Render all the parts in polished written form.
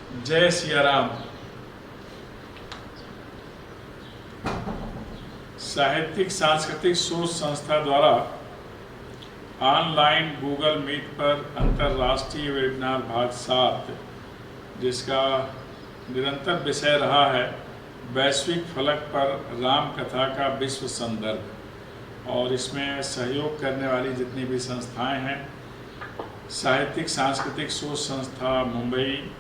जय सिया राम। साहित्यिक सांस्कृतिक सोच संस्था द्वारा ऑनलाइन गूगल मीट पर अंतर्राष्ट्रीय वेबिनार भाग 7, जिसका निरंतर विषय रहा है वैश्विक फलक पर राम कथा का विश्व संदर्भ, और इसमें सहयोग करने वाली जितनी भी संस्थाएं हैं, साहित्यिक सांस्कृतिक सोच संस्था मुंबई,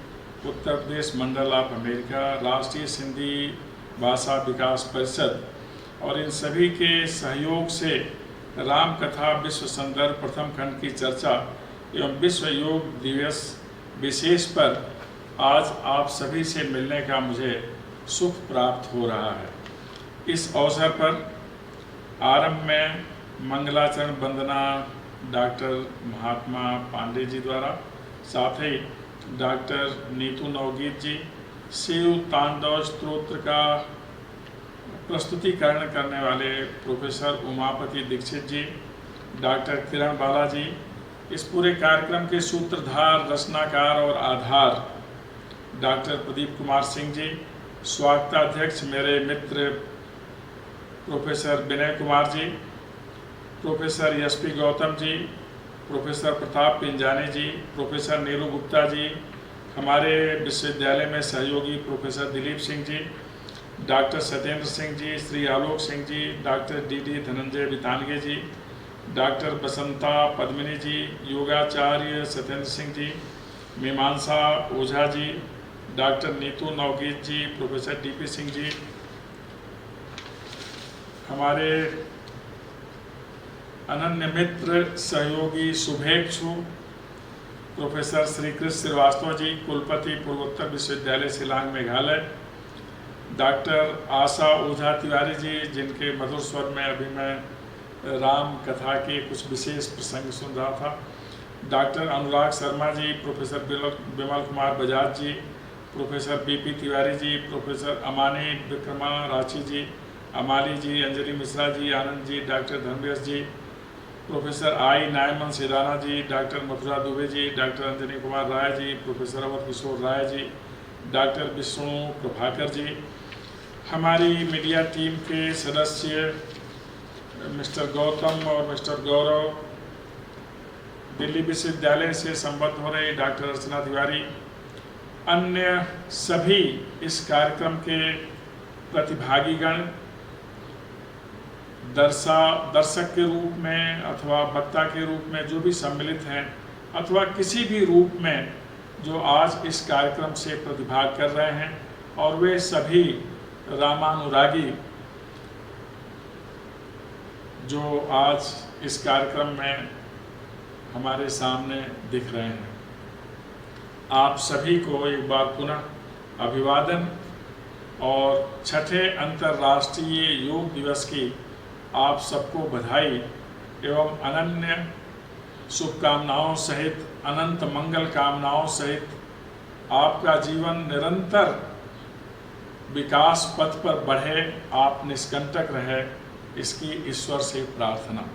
उत्तर प्रदेश मंडल ऑफ अमेरिका, राष्ट्रीय सिंधी भाषा विकास परिषद, और इन सभी के सहयोग से राम कथा विश्व संदर्भ प्रथम खंड की चर्चा एवं विश्व योग दिवस विशेष पर आज आप सभी से मिलने का मुझे सुख प्राप्त हो रहा है। इस अवसर पर आरंभ में मंगलाचरण वंदना डॉक्टर महात्मा पांडे जी द्वारा, साथ ही डॉक्टर नीतू नवगीत जी शिव तांडव स्तोत्र का प्रस्तुतिकरण करने वाले प्रोफेसर उमापति दीक्षित जी, डॉक्टर किरण बाला जी, इस पूरे कार्यक्रम के सूत्रधार, रचनाकार और आधार डॉक्टर प्रदीप कुमार सिंह जी, स्वागताध्यक्ष मेरे मित्र professor Vinay Kumar ji, professor SP Gautam ji, professor Pratap Pinjani जी, प्रोफेसर नीरू गुप्ता जी, हमारे विश्वविद्यालय में सहयोगी professor Dilip Singh ji, doctor Satyendra Singh ji, Shri Alok Singh ji, doctor D Dhananjay बितानगे जी, डॉक्टर बसंता पद्मिनी जी, योगाचार्य सत्येंद्र सिंह जी, मीमांसा ओझा जी, डॉक्टर नीतू नवगीत जी, प्रोफेसर डीपी सिंह जी, हमारे अनन्य मित्र सहयोगी शुभेच्छु प्रोफेसर श्री कृष्ण श्रीवास्तव जी, कुलपति पूर्वोत्तर विश्वविद्यालय शिलांग मेघालय, डॉक्टर आशा ओझा तिवारी जी, जिनके मधुर स्वर में अभी मैं राम कथा के कुछ विशेष प्रसंग सुन रहा था, doctor Anurag Sharma ji, professor Vimal Kumar Bajaj ji, professor BP Tiwari ji, professor Amani Vikrama Rachi ji, Amali ji, Anjali Mishra ji, Anand ji, doctor Dharmesh ji, professor I Naiman Sidana ji, doctor Mathura Dubey ji, doctor Anjani Kumar Rai ji, professor Awadh Kishore Rai ji, doctor Vishnu Prabhakar ji, हमारी मीडिया टीम के सदस्य मिस्टर गौतम और मिस्टर गौरव, दिल्ली विश्वविद्यालय से संबद्ध हो रहे डॉक्टर अर्चना तिवारी, अन्य सभी इस कार्यक्रम के प्रतिभागीगण, दर्शक के रूप में अथवा वक्ता के रूप में जो भी सम्मिलित हैं, अथवा किसी भी रूप में जो आज इस कार्यक्रम से प्रतिभाग कर रहे हैं, और वे सभी रामानुरागी जो आज इस कार्यक्रम में हमारे सामने दिख रहे हैं, आप सभी को एक बार पुनः अभिवादन और छठे अंतर्राष्ट्रीय योग दिवस की आप सबको बधाई एवं अनन्य शुभकामनाओं सहित, अनंत मंगल कामनाओं सहित आपका जीवन निरंतर विकास पथ पर बढ़े, आप निष्कंटक रहे, इसकी ईश्वर से प्रार्थना।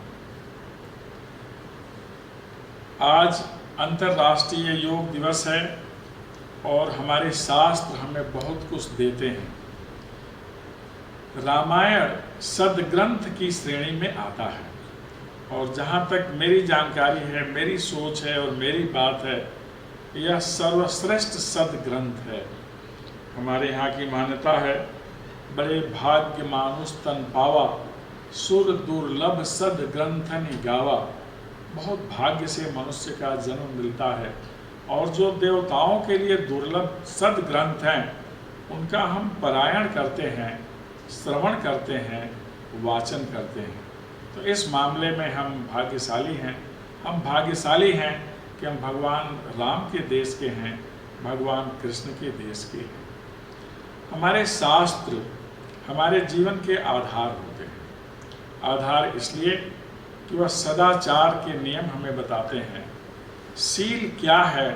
आज अंतर्राष्ट्रीय योग दिवस है और हमारे शास्त्र हमें बहुत कुछ देते हैं। रामायण सदग्रंथ की श्रेणी में आता है, और जहाँ तक मेरी जानकारी है, मेरी सोच है और मेरी बात है, यह सर्वश्रेष्ठ सदग्रंथ है। हमारे यहाँ की मान्यता है, बड़े भाग्य मानुष तन पावा, सुर दुर्लभ सदग्रंथनि गावा। बहुत भाग्य से मनुष्य का जन्म मिलता है, और जो देवताओं के लिए दुर्लभ सदग्रंथ हैं, उनका हम पारायण करते हैं, श्रवण करते हैं, वाचन करते हैं। तो इस मामले में हम भाग्यशाली हैं। हम भाग्यशाली हैं कि हम भगवान राम के देश के हैं, भगवान कृष्ण के देश के हैं। हमारे शास्त्र हमारे जीवन के आधार होते हैं। आधार इसलिए कि वह सदाचार के नियम हमें बताते हैं, शील क्या है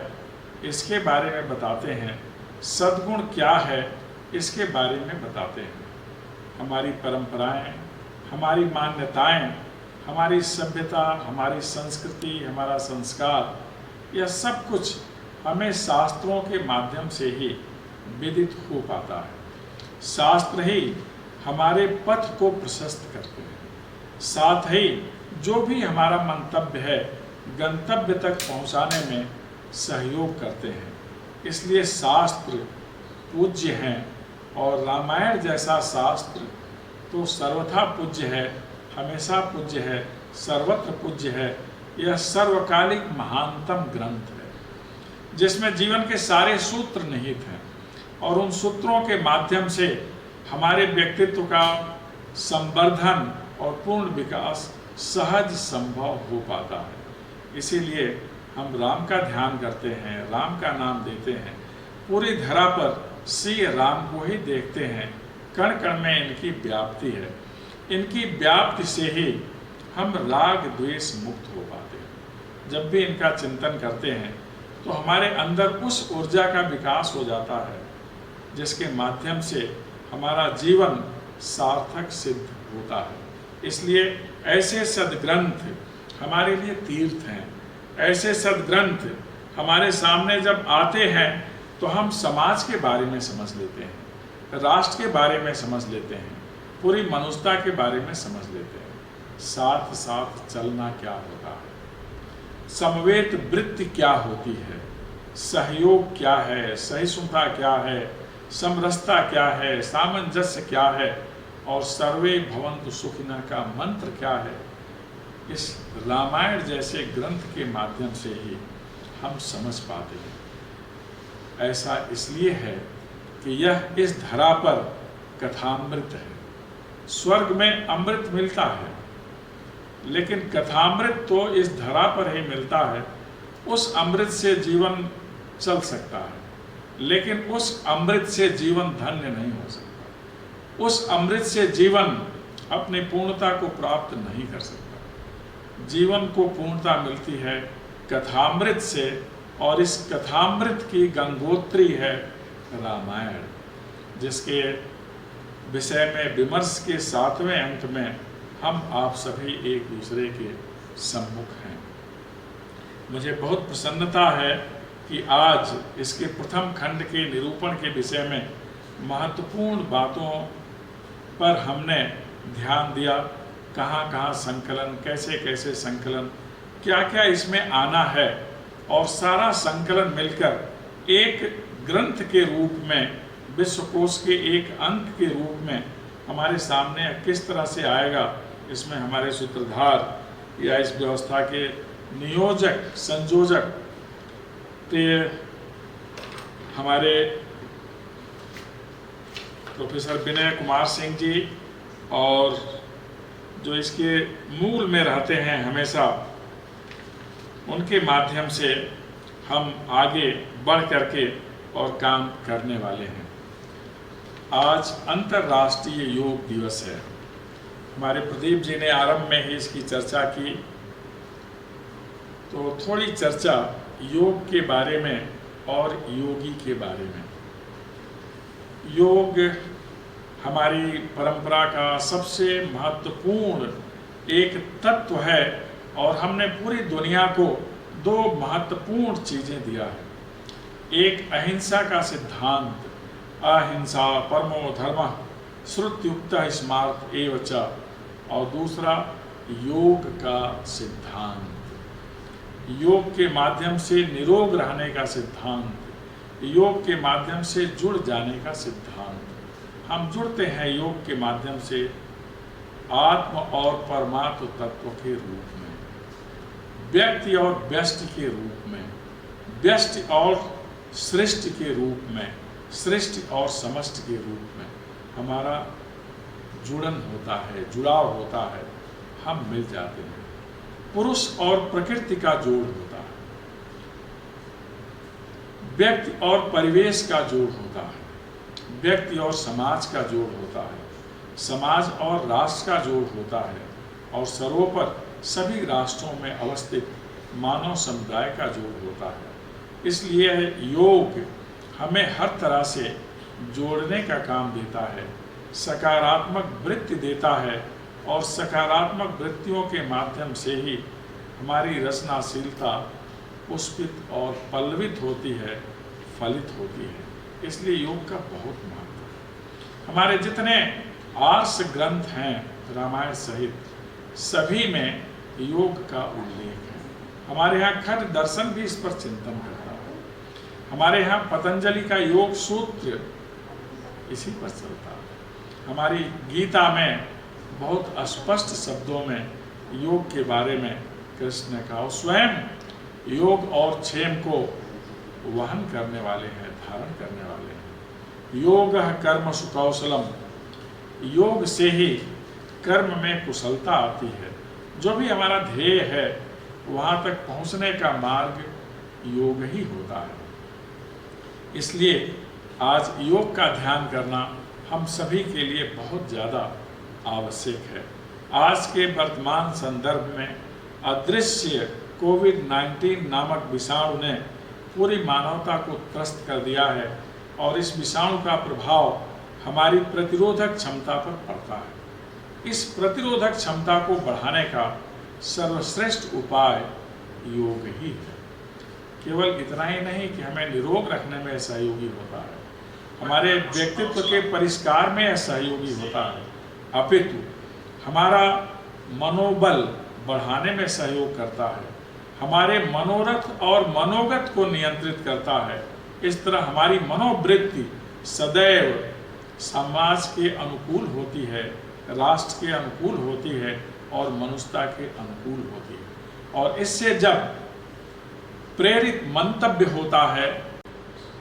इसके बारे में बताते हैं, सद्गुण क्या है इसके बारे में बताते हैं। हमारी परंपराएं, हमारी मान्यताएं, हमारी सभ्यता, हमारी संस्कृति, हमारा संस्कार, यह सब कुछ हमें शास्त्रों के माध्यम से ही विदित हो पाता है। शास्त्र ही हमारे पथ को प्रशस्त करते हैं, साथ ही जो भी हमारा मंतव्य है गंतव्य तक पहुंचाने में सहयोग करते हैं। इसलिए शास्त्र पूज्य हैं और रामायण जैसा शास्त्र तो सर्वथा पूज्य है, हमेशा पूज्य है, सर्वत्र पूज्य है। यह सर्वकालिक महानतम ग्रंथ है जिसमें जीवन के सारे सूत्र निहित हैं और उन सूत्रों के माध्यम से हमारे व्यक्तित्व का संवर्धन और पूर्ण विकास सहज संभव हो पाता है। इसीलिए हम राम का ध्यान करते हैं, राम का नाम देते हैं, पूरी धरा पर श्री राम को ही देखते हैं। कण कण में इनकी व्याप्ति है, इनकी व्याप्ति से ही हम राग द्वेष मुक्त हो पाते हैं। जब भी इनका चिंतन करते हैं तो हमारे अंदर उस ऊर्जा का विकास हो जाता है जिसके माध्यम से हमारा जीवन सार्थक सिद्ध होता है। इसलिए ऐसे सद्ग्रंथ हमारे लिए तीर्थ हैं। ऐसे सद्ग्रंथ हमारे सामने जब आते हैं तो हम समाज के बारे में समझ लेते हैं, राष्ट्र के बारे में समझ लेते हैं, पूरी मनुष्यता के बारे में समझ लेते हैं। साथ साथ चलना क्या होता है, समवेत वृत्ति क्या होती है, सहयोग क्या है, सहिष्णुता क्या है, समरसता क्या है, सामंजस्य क्या है और सर्वे भवन्तु सुखिनः का मंत्र क्या है, इस रामायण जैसे ग्रंथ के माध्यम से ही हम समझ पाते हैं। ऐसा इसलिए है कि यह इस धरा पर कथामृत है। स्वर्ग में अमृत मिलता है लेकिन कथामृत तो इस धरा पर ही मिलता है। उस अमृत से जीवन चल सकता है लेकिन उस अमृत से जीवन धन्य नहीं हो सकता। उस अमृत से जीवन अपनी पूर्णता को प्राप्त नहीं कर सकता। जीवन को पूर्णता मिलती है कथामृत से और इस कथामृत की गंगोत्री है रामायण, जिसके विषय में विमर्श के 7वें अंक में हम आप सभी एक दूसरे के सम्मुख हैं। मुझे बहुत प्रसन्नता है कि आज इसके प्रथम खंड के निरूपण के विषय में महत्वपूर्ण बातों पर हमने ध्यान दिया। कहाँ कहाँ संकलन, कैसे कैसे संकलन, क्या क्या इसमें आना है और सारा संकलन मिलकर एक ग्रंथ के रूप में, विश्वकोश के एक अंक के रूप में हमारे सामने किस तरह से आएगा। इसमें हमारे सूत्रधार या इस व्यवस्था के नियोजक संयोजक प्रिय हमारे प्रोफेसर विनय कुमार सिंह जी और जो इसके मूल में रहते हैं हमेशा, उनके माध्यम से हम आगे बढ़ करके और काम करने वाले हैं। आज अंतर्राष्ट्रीय योग दिवस है। हमारे प्रदीप जी ने आरंभ में ही इसकी चर्चा की, तो थोड़ी चर्चा योग के बारे में और योगी के बारे में। योग हमारी परंपरा का सबसे महत्वपूर्ण एक तत्व है और हमने पूरी दुनिया को 2 महत्वपूर्ण चीजें दिया है। एक अहिंसा का सिद्धांत, अहिंसा परमो धर्मः श्रुत्युक्तः स्मार्त एव च, और दूसरा योग का सिद्धांत, योग के माध्यम से निरोग रहने का सिद्धांत, योग के माध्यम से जुड़ जाने का सिद्धांत। हम जुड़ते हैं योग के माध्यम से आत्म और परमात्म तत्व के रूप में, व्यक्ति और व्यष्टि के रूप में, व्यष्टि और सृष्टि के रूप में, सृष्टि और समष्टि के रूप में हमारा जुड़न होता है, जुड़ाव होता है, हम मिल जाते हैं। पुरुष और प्रकृति का जोड़ होता है, व्यक्ति और परिवेश का जोड़ होता है, व्यक्ति और समाज का जोड़ होता है, समाज और राष्ट्र का जोड़ होता है और सर्वोपर सभी राष्ट्रों में अवस्थित मानव समुदाय का जोड़ होता है। इसलिए योग हमें हर तरह से जोड़ने का काम देता है, सकारात्मक वृत्ति देता है और सकारात्मक वृत्तियों के माध्यम से ही हमारी रचनाशीलता पुष्पित और पल्लवित होती है, फलित होती है। इसलिए योग का बहुत महत्व है। हमारे जितने आर्ष ग्रंथ हैं रामायण सहित, सभी में योग का उल्लेख है। हमारे यहाँ खट दर्शन भी इस पर चिंतन करता है। हमारे यहाँ पतंजलि का योग सूत्र इसी पर चलता है। हमारी गीता में बहुत स्पष्ट शब्दों में योग के बारे में कृष्ण ने कहा। स्वयं योग और क्षेम को वहन करने वाले हैं, धारण करने वाले हैं। योग कर्मसु कौशलम, योग से ही कर्म में कुशलता आती है। जो भी हमारा ध्येय है वहाँ तक पहुँचने का मार्ग योग ही होता है। इसलिए आज योग का ध्यान करना हम सभी के लिए बहुत ज़्यादा आवश्यक है। आज के वर्तमान संदर्भ में अदृश्य कोविड-19 नामक विषाणु ने पूरी मानवता को त्रस्त कर दिया है और इस विषाणु का प्रभाव हमारी प्रतिरोधक क्षमता पर पड़ता है। इस प्रतिरोधक क्षमता को बढ़ाने का सर्वश्रेष्ठ उपाय योग ही है। केवल इतना ही नहीं कि हमें निरोग रखने में सहयोगी होता है, हमारे व्यक्तित्व के परिष्कार में सहयोगी होता है, अपितु हमारा मनोबल बढ़ाने में सहयोग करता है, हमारे मनोरथ और मनोगत को नियंत्रित करता है। इस तरह हमारी मनोवृत्ति सदैव समाज के अनुकूल होती है, राष्ट्र के अनुकूल होती है और मनुष्यता के अनुकूल होती है। और इससे जब प्रेरित मंतव्य होता है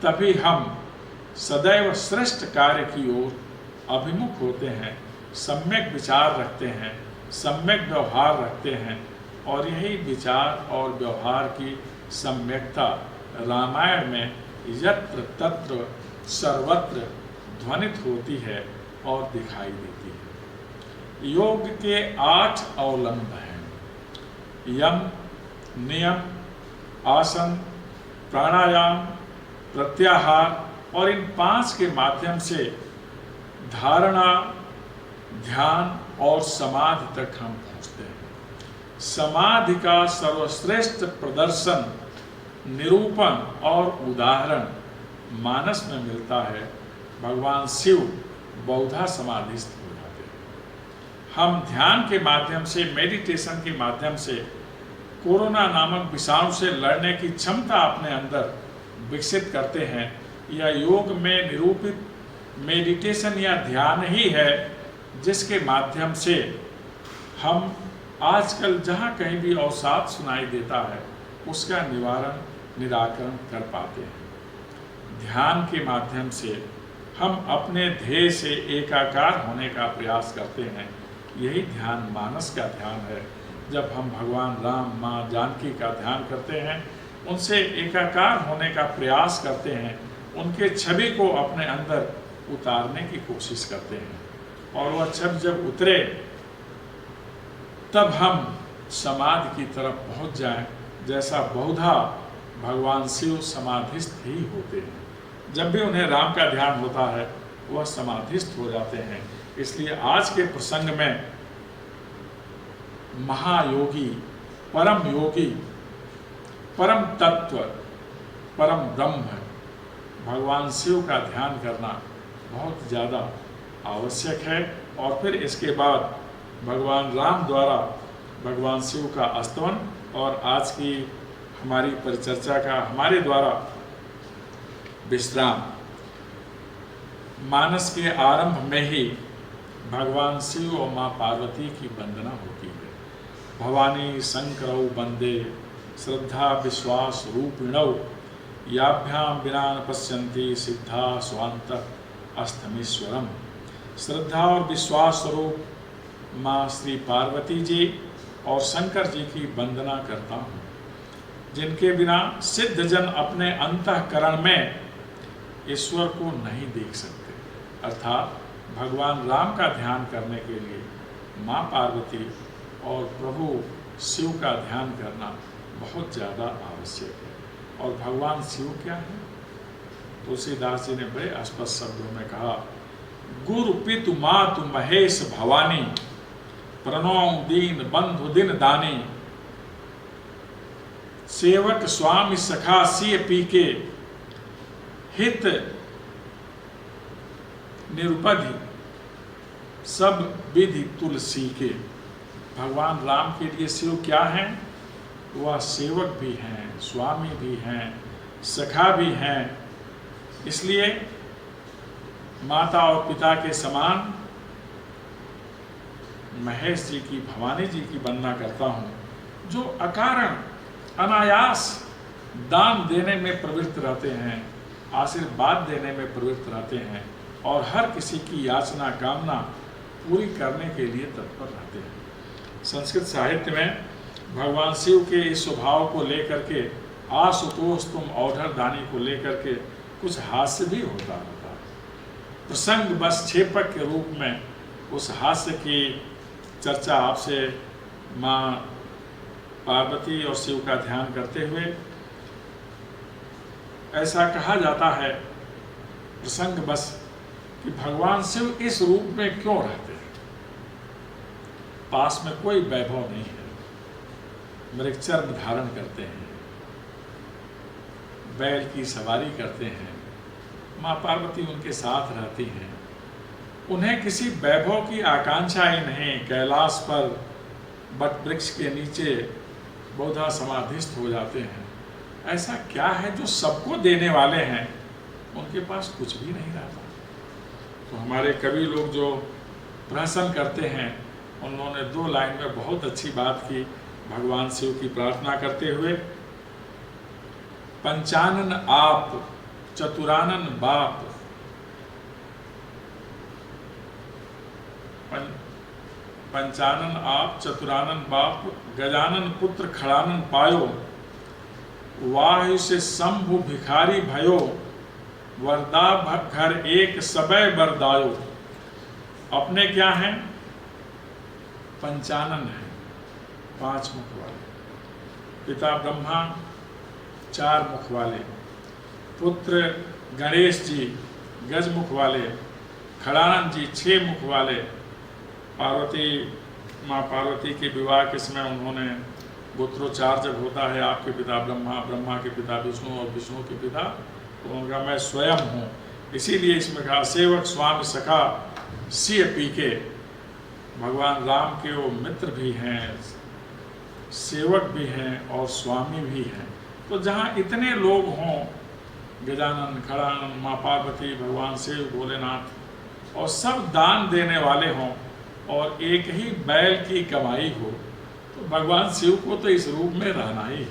तभी हम सदैव श्रेष्ठ कार्य की ओर अभिमुख होते हैं, सम्यक विचार रखते हैं, सम्यक व्यवहार रखते हैं। और यही विचार और व्यवहार की सम्यकता रामायण में यत्र तत्र सर्वत्र ध्वनित होती है और दिखाई देती है। योग के 8 अवलंब हैं: यम, नियम, आसन, प्राणायाम, प्रत्याहार। और इन 5 के माध्यम से धारणा, ध्यान और समाधि तक हम पहुँचते हैं। समाधि का सर्वश्रेष्ठ प्रदर्शन, निरूपण और उदाहरण मानस में मिलता है। भगवान शिव बहुधा समाधिस्थ हो जाते हैं। हम ध्यान के माध्यम से, मेडिटेशन के माध्यम से कोरोना नामक विषाणु से लड़ने की क्षमता अपने अंदर विकसित करते हैं। यह योग में निरूपित मेडिटेशन या ध्यान ही है जिसके माध्यम से हम आजकल जहाँ कहीं भी अवसाद सुनाई देता है उसका निराकरण कर पाते हैं। ध्यान के माध्यम से हम अपने ध्येय से एकाकार होने का प्रयास करते हैं। यही ध्यान मानस का ध्यान है। जब हम भगवान राम, माँ जानकी का ध्यान करते हैं, उनसे एकाकार होने का प्रयास करते हैं, उनके छवि को अपने अंदर उतारने की कोशिश करते हैं और वह छवि जब उतरे तब हम समाधि की तरफ पहुंच जाएं, जैसा बहुधा भगवान शिव समाधिस्थ ही होते हैं। जब भी उन्हें राम का ध्यान होता है वह समाधिस्थ हो जाते हैं। इसलिए आज के प्रसंग में महायोगी, परम योगी, परम तत्व, परम ब्रह्म भगवान शिव का ध्यान करना बहुत ज़्यादा आवश्यक है। और फिर इसके बाद भगवान राम द्वारा भगवान शिव का स्तवन और आज की हमारी परिचर्चा का हमारे द्वारा विश्राम। मानस के आरंभ में ही भगवान शिव और माँ पार्वती की वंदना होती है। भवानी शंकरौ वंदे श्रद्धा विश्वास रूपिणौ, याभ्याम विना न पश्यन्ति सिद्धा स्वांत अस्तमीश्वरम। श्रद्धा और विश्वास स्वरूप माँ श्री पार्वती जी और शंकर जी की वंदना करता हूँ, जिनके बिना सिद्ध जन अपने अंतःकरण में ईश्वर को नहीं देख सकते। अर्थात भगवान राम का ध्यान करने के लिए माँ पार्वती और प्रभु शिव का ध्यान करना बहुत ज़्यादा आवश्यक है। और भगवान शिव क्या है? तुलसीदास जी ने बड़े स्पष्ट शब्दों में कहा, गुरु पितु मातु महेश भवानी, प्रणौ दीन बंधु दिन दानी। सेवक स्वामी सखा सिय पी के, हित निरुपधि सब विधि तुलसी के। भगवान राम के लिए शिव क्या हैं? वह सेवक भी हैं, स्वामी भी हैं, सखा भी हैं। इसलिए माता और पिता के समान महेश जी की, भवानी जी की वंदना करता हूँ, जो अकारण अनायास दान देने में प्रवृत्त रहते हैं, आशीर्वाद देने में प्रवृत्त रहते हैं और हर किसी की याचना कामना पूरी करने के लिए तत्पर रहते हैं। संस्कृत साहित्य में भगवान शिव के इस स्वभाव को लेकर के, आशुतोष तुम औढ़र दानी को लेकर के कुछ हास्य भी होता रहता है। प्रसंग बस छेपक के रूप में उस हास्य की चर्चा आपसे माँ पार्वती और शिव का ध्यान करते हुए, ऐसा कहा जाता है प्रसंग बस कि भगवान शिव इस रूप में क्यों रहते हैं? पास में कोई वैभव नहीं है, मृगचर्म धारण करते हैं, बैल की सवारी करते हैं, माँ पार्वती उनके साथ रहती हैं, उन्हें किसी वैभव की आकांक्षा ही नहीं। कैलाश पर बट वृक्ष के नीचे बहुधा समाधिस्थ हो जाते हैं। ऐसा क्या है जो सबको देने वाले हैं, उनके पास कुछ भी नहीं रहता। तो हमारे कवि लोग जो प्रहसन करते हैं, उन्होंने 2 लाइन में बहुत अच्छी बात की भगवान शिव की प्रार्थना करते हुए। पंचानन आप चतुरानन बाप, पंचानन आप चतुरानन बाप, गजानन पुत्र खड़ानन पायो, वायु से शंभु भिखारी भयो, वरदा घर एक सबय बरदायो। अपने क्या हैं? पंचानन है, 5 मुख वाले। पिता ब्रह्मा 4 मुख वाले, पुत्र गणेश जी गज मुख वाले, खड़ानंद जी 6 मुख वाले। पार्वती, माँ पार्वती के विवाह के समय उन्होंने गोत्रोच्चार जब होता है, आपके पिता ब्रह्मा, ब्रह्मा के पिता विष्णु और विष्णु के पिता, तो उनका मैं स्वयं हूँ। इसीलिए इसमें कहा सेवक स्वामी सखा सिय पी के। भगवान राम के वो मित्र भी हैं, सेवक भी हैं और स्वामी भी हैं। तो जहाँ इतने लोग हों, गजानन, खड़ानन, माँ पार्वती, भगवान शिव, भोलेनाथ, और सब दान देने वाले हों और एक ही बैल की कमाई हो, तो भगवान शिव को तो इस रूप में रहना ही है।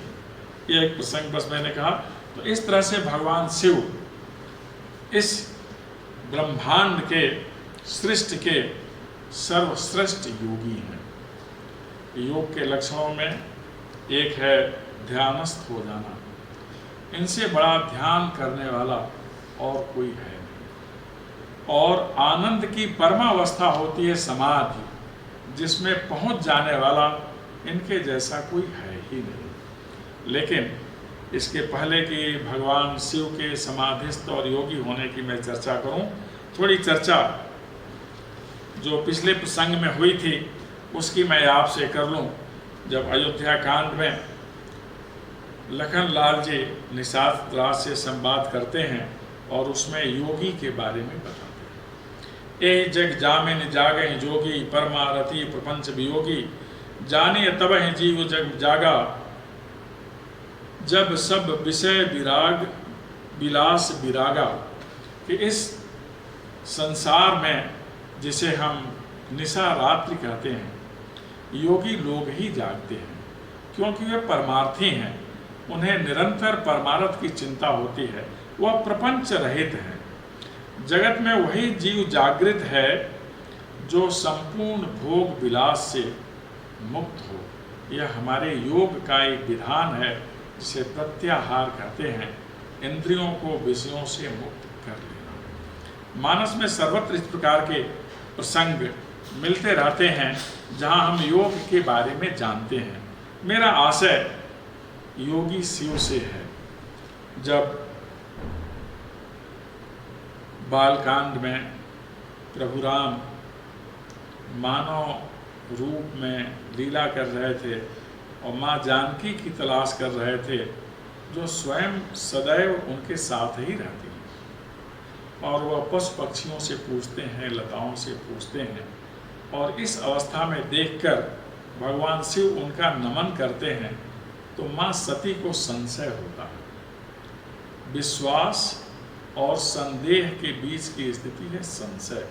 ये एक प्रसंग बस मैंने कहा। तो इस तरह से भगवान शिव इस ब्रह्मांड के, सृष्टि के सर्वश्रेष्ठ योगी हैं। योग के लक्षणों में एक है ध्यानस्थ हो जाना। इनसे बड़ा ध्यान करने वाला और कोई है नहीं। और आनंद की परमावस्था होती है समाधि, जिसमें पहुंच जाने वाला इनके जैसा कोई है ही नहीं। लेकिन इसके पहले कि भगवान शिव के समाधिस्थ और योगी होने की मैं चर्चा करूं, थोड़ी चर्चा जो पिछले प्रसंग में हुई थी उसकी मैं आपसे कर लूं। जब अयोध्या कांड में लखन लाल जी निषाद राज से संवाद करते हैं और उसमें योगी के बारे में बताते हैं। ए जग जामिन जागे जोगी, परमारथी प्रपंच वियोगी, जाने तब है जीव जग जागा, जब सब विषय विराग विलास विरागा। कि इस संसार में जिसे हम निशा रात्रि कहते हैं, योगी लोग ही जागते हैं, क्योंकि वे परमार्थी हैं। उन्हें निरंतर परमार्थ की चिंता होती है, वह प्रपंच रहित है। जगत में वही जीव जागृत है जो संपूर्ण भोग विलास से मुक्त हो। यह हमारे योग का एक विधान है जिसे प्रत्याहार कहते हैं, इंद्रियों को विषयों से मुक्त कर लेना। मानस में सर्वत्र इस प्रकार के प्रसंग मिलते रहते हैं जहां हम योग के बारे में जानते हैं। मेरा आशय योगी शिव से है। जब बालकांड में प्रभु राम मानव रूप में लीला कर रहे थे और माँ जानकी की तलाश कर रहे थे, जो स्वयं सदैव उनके साथ ही रहती हैं। और वह पशु पक्षियों से पूछते हैं, लताओं से पूछते हैं, और इस अवस्था में देखकर भगवान शिव उनका नमन करते हैं तो माँ सती को संशय होता है। विश्वास और संदेह के बीच की स्थिति है संशय,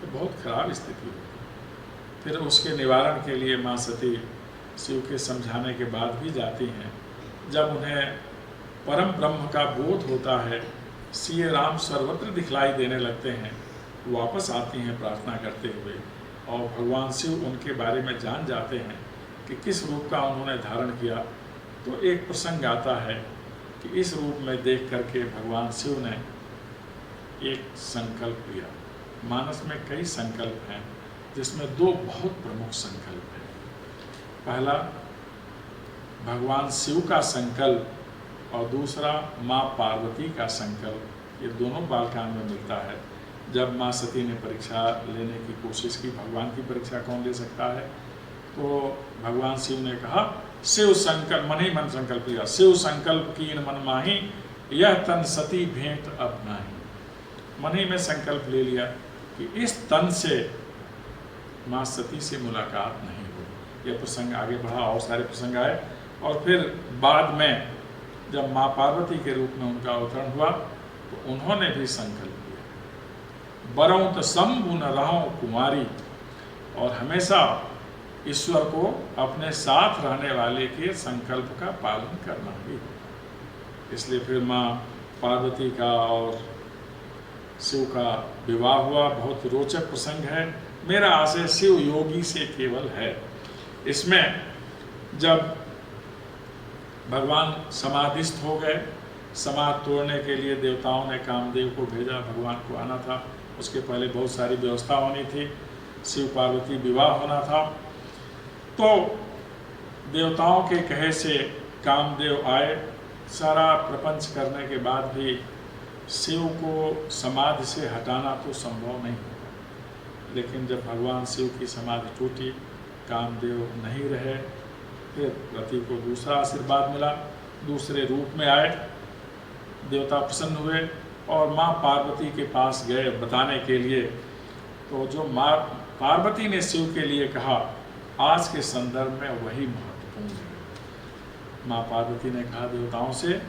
तो बहुत खराब स्थिति होती। फिर उसके निवारण के लिए माँ सती शिव के समझाने के बाद भी जाती हैं। जब उन्हें परम ब्रह्म का बोध होता है, सिय राम सर्वत्र दिखलाई देने लगते हैं, वापस आती हैं प्रार्थना करते हुए, और भगवान शिव उनके बारे में जान जाते हैं कि किस रूप का उन्होंने धारण किया। तो एक प्रसंग आता है कि इस रूप में देख करके भगवान शिव ने एक संकल्प लिया। मानस में कई संकल्प हैं, जिसमें दो बहुत प्रमुख संकल्प हैं। पहला भगवान शिव का संकल्प और दूसरा माँ पार्वती का संकल्प। ये दोनों बालकांड में मिलता है। जब माँ सती ने परीक्षा लेने की कोशिश की, भगवान की परीक्षा कौन ले सकता है, तो भगवान शिव ने कहा, शिव संकल्प मन ही मन संकल्प लिया, शिव संकल्प कीन मन माही, यह तन सती भेंट अब नाही। मन ही में संकल्प ले लिया कि इस तन से माँ सती से मुलाकात नहीं हो। यह प्रसंग आगे बढ़ा और सारे प्रसंग आए, और फिर बाद में जब माँ पार्वती के रूप में उनका अवतरण हुआ तो उन्होंने भी संकल्प लिया, बरौं त शंभु न रहूं कुमारी, और हमेशा ईश्वर को अपने साथ रहने वाले के संकल्प का पालन करना भी होगा। इसलिए फिर माँ पार्वती का और शिव का विवाह हुआ। बहुत रोचक प्रसंग है। मेरा आशय शिव योगी से केवल है। इसमें जब भगवान समाधिस्थ हो गए, समाधि तोड़ने के लिए देवताओं ने कामदेव को भेजा, भगवान को आना था। उसके पहले बहुत सारी व्यवस्था होनी थी, शिव पार्वती विवाह होना था। तो देवताओं के कहे से कामदेव आए। सारा प्रपंच करने के बाद भी शिव को समाधि से हटाना तो संभव नहीं होगा। लेकिन जब भगवान शिव की समाधि टूटी, कामदेव नहीं रहे, फिर रति को दूसरा आशीर्वाद मिला, दूसरे रूप में आए। देवता प्रसन्न हुए और माँ पार्वती के पास गए बताने के लिए। तो जो माँ पार्वती ने शिव के लिए कहा, आज के संदर्भ में वही महत्वपूर्ण है। माँ पार्वती ने कहा देवताओं से,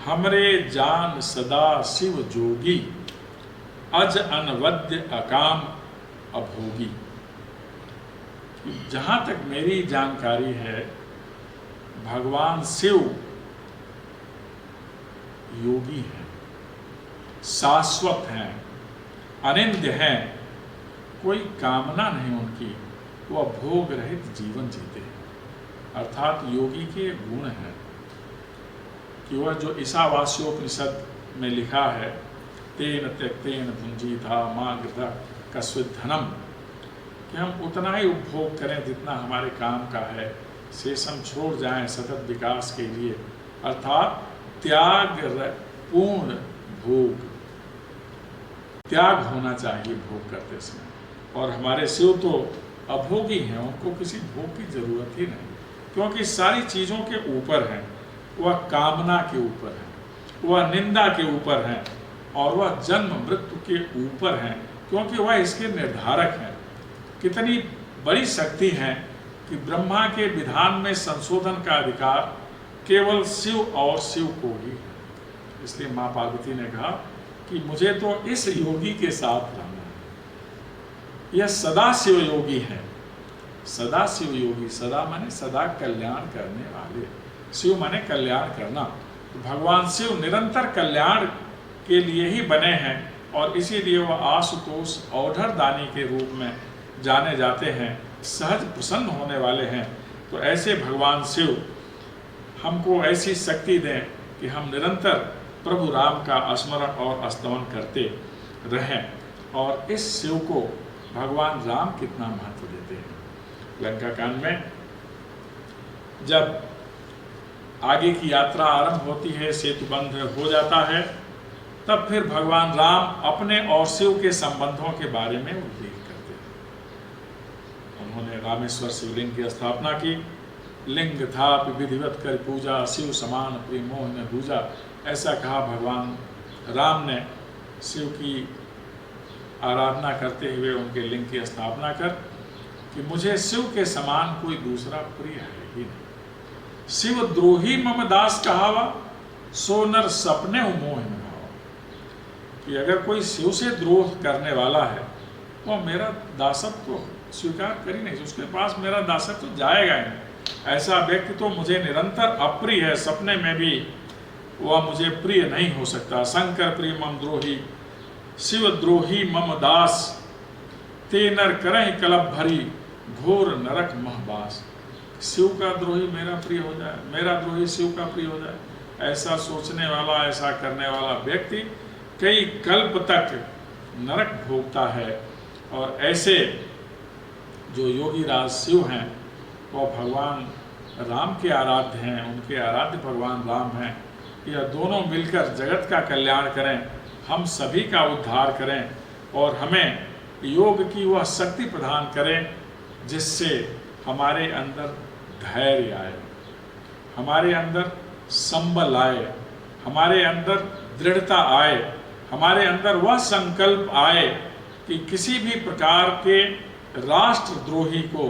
हमरे जान सदा शिव जोगी, अज अनवद्य अकाम अभोगी। जहाँ तक मेरी जानकारी है, भगवान शिव योगी हैं, शाश्वत हैं, अनिंद्य हैं, कोई कामना नहीं उनकी, वह भोग रहित जीवन जीते हैं। अर्थात योगी के गुण हैं कि वह जो ईशावास्योपनिषद में लिखा है, तेन त्यक्तेन भुंजीता मां गृधा कस्वित धनम, कि हम उतना ही उपभोग करें जितना हमारे काम का है, शेषम छोड़ जाएं सतत विकास के लिए। अर्थात त्याग पूर्ण भोग, त्याग होना चाहिए भोग करते समय। और हमारे शिव तो अभोगी हैं, उनको किसी भोग की जरूरत ही नहीं, क्योंकि सारी चीज़ों के ऊपर हैं। वह कामना के ऊपर है, वह निंदा के ऊपर है, और वह जन्म मृत्यु के ऊपर है, क्योंकि वह इसके निर्धारक हैं। कितनी बड़ी शक्ति है कि ब्रह्मा के विधान में संशोधन का अधिकार केवल शिव और शिव को ही है। इसलिए माँ पार्वती ने कहा कि मुझे तो इस योगी के साथ रहना है। यह सदा शिव योगी है, सदा शिव योगी। सदा माने सदा कल्याण करने वाले, शिव माने कल्याण करना। तो भगवान शिव निरंतर कल्याण के लिए ही बने हैं, और इसीलिए वह आशुतोष औढ़र दानी के रूप में जाने जाते हैं, सहज प्रसन्न होने वाले हैं। तो ऐसे भगवान शिव हमको ऐसी शक्ति दें कि हम निरंतर प्रभु राम का स्मरण और स्तवन करते रहें। और इस शिव को भगवान राम कितना महत्व देते हैं। लंका कांड में जब आगे की यात्रा आरंभ होती है, सेतु बंध हो जाता है, तब फिर भगवान राम अपने और शिव के संबंधों के बारे में उल्लेख करते हैं। उन्होंने रामेश्वर शिवलिंग की स्थापना की, लिंग था विधिवत कर पूजा, शिव समान प्रिय मोह न दूजा। ऐसा कहा भगवान राम ने शिव की आराधना करते हुए उनके लिंग की स्थापना कर कि मुझे शिव के समान कोई दूसरा प्रिय है ही नहीं। शिव द्रोही मम दास कहावा, सो नर सपने मोह न भावा। कि अगर कोई शिव से द्रोह करने वाला है वो मेरा दासत्व तो स्वीकार कर ही नहीं, उसके पास मेरा दासत्व तो जाएगा ही नहीं। ऐसा व्यक्ति तो मुझे निरंतर अप्रिय है, सपने में भी वह मुझे प्रिय नहीं हो सकता। शंकर प्रिय मम द्रोही, शिव द्रोही मम दास, ते नर करहि कलप भरी, घोर नरक महबास। शिव का द्रोही मेरा प्रिय हो जाए, मेरा द्रोही शिव का प्रिय हो जाए, ऐसा सोचने वाला, ऐसा करने वाला व्यक्ति कई कल्प तक नरक भोगता है। और ऐसे जो योगी राज शिव हैं वो भगवान राम के आराध्य हैं, उनके आराध्य भगवान राम हैं। यह दोनों मिलकर जगत का कल्याण करें, हम सभी का उद्धार करें और हमें योग की वह शक्ति प्रदान करें जिससे हमारे अंदर धैर्य आए, हमारे अंदर संबल आए, हमारे अंदर दृढ़ता आए, हमारे अंदर वह संकल्प आए कि किसी भी प्रकार के राष्ट्रद्रोही को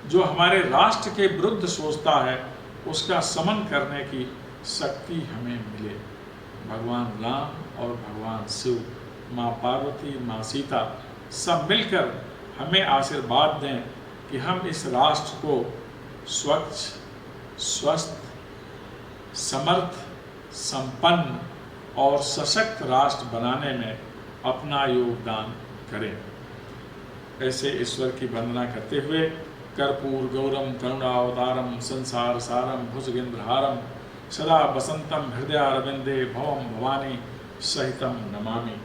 जो हमारे राष्ट्र के विरुद्ध सोचता है उसका समन करने की शक्ति हमें मिले। भगवान राम और भगवान शिव, माँ पार्वती, माँ सीता सब मिलकर हमें आशीर्वाद दें कि हम इस राष्ट्र को स्वच्छ, स्वस्थ, समर्थ, संपन्न और सशक्त राष्ट्र बनाने में अपना योगदान करें। ऐसे ईश्वर की वंदना करते हुए कर्पूर गौरम करुणावतारम संसार सारम भुजगेंद्रहारम सदा बसंतम हृदयारविंदे भवम भवानी सहितम नमामि।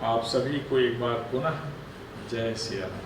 आप सभी को एक बार पुनः जय श्री राम।